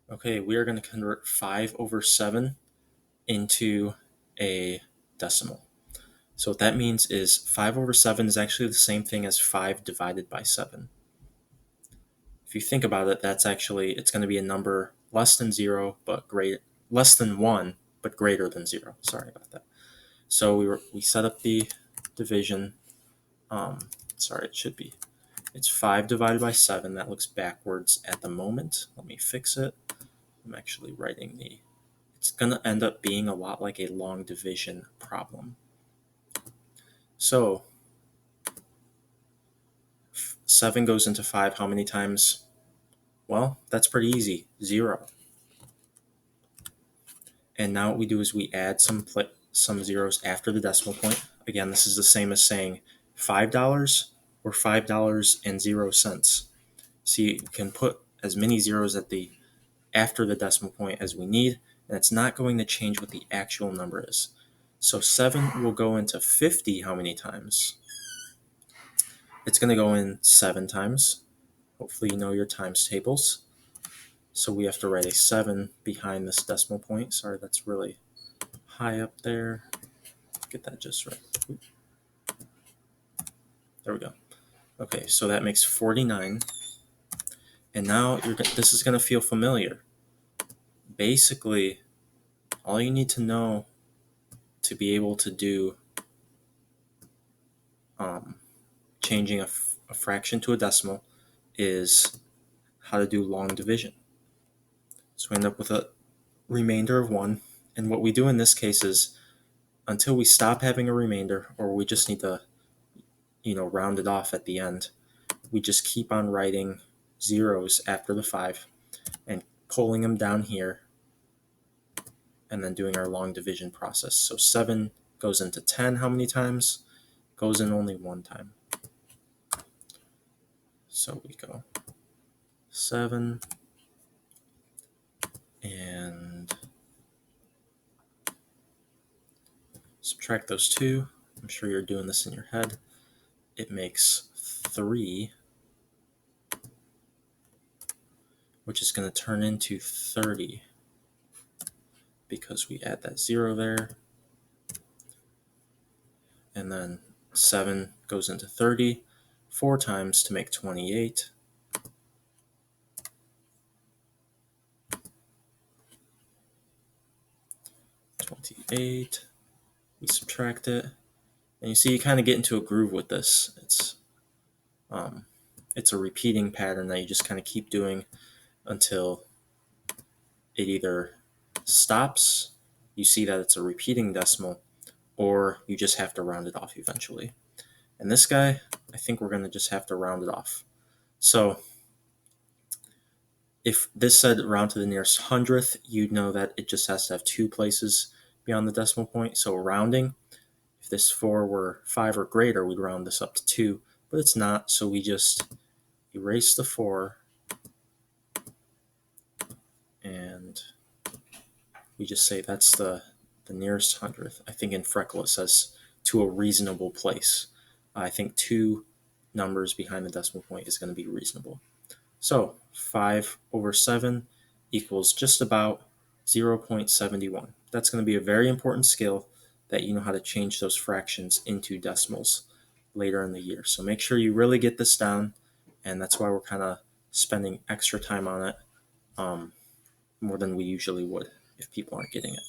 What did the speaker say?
Okay, we are going to convert 5 over 7 into a decimal. So what that means is 5 over 7 is actually the same thing as 5 divided by 7. If you think about it, it's going to be a number less than 0, but less than 1, but greater than 0. Sorry about that. So we set up the division. Sorry, it's 5 divided by 7. That looks backwards at the moment. Let me fix it. I'm actually writing it's going to end up being a lot like a long division problem. So 7 goes into 5 how many times? Well, that's pretty easy, 0. And now what we do is we add some zeros after the decimal point. Again, this is the same as saying $5 or $5.00. See, you can put as many zeros after the decimal point as we need, and it's not going to change what the actual number is. So 7 will go into 50 how many times? It's going to go in 7 times. Hopefully you know your times tables. So we have to write a 7 behind this decimal point. Sorry, that's really high up there. Get that just right. There we go. Okay, so that makes 49. And now this is going to feel familiar. Basically, all you need to know to be able to do changing a fraction to a decimal is how to do long division. So we end up with a remainder of 1. And what we do in this case is until we stop having a remainder, or we just need to round it off at the end, we just keep on writing zeros after the 5 and pulling them down here and then doing our long division process. So 7 goes into 10 how many times? Goes in only 1 time. So we go 7 and subtract those 2. I'm sure you're doing this in your head. It makes 3, which is going to turn into 30 because we add that 0 there. And then 7 goes into 30 4 times to make 28. We subtract it, and you see you kind of get into a groove with this. It's a repeating pattern that you just kind of keep doing until it either stops, you see that it's a repeating decimal, or you just have to round it off eventually. And this guy, I think we're going to just have to round it off. So if this said round to the nearest hundredth, you'd know that it just has to have 2 places beyond the decimal point. So rounding, if this 4 were 5 or greater, we'd round this up to 2, but it's not, so we just erase the 4 and we just say that's the nearest hundredth. I think in Freckle it says to a reasonable place. I think 2 numbers behind the decimal point is going to be reasonable. So 5 over 7 equals just about 0.71. That's going to be a very important skill, that you know how to change those fractions into decimals later in the year. So make sure you really get this down, and that's why we're kind of spending extra time on it, more than we usually would if people aren't getting it.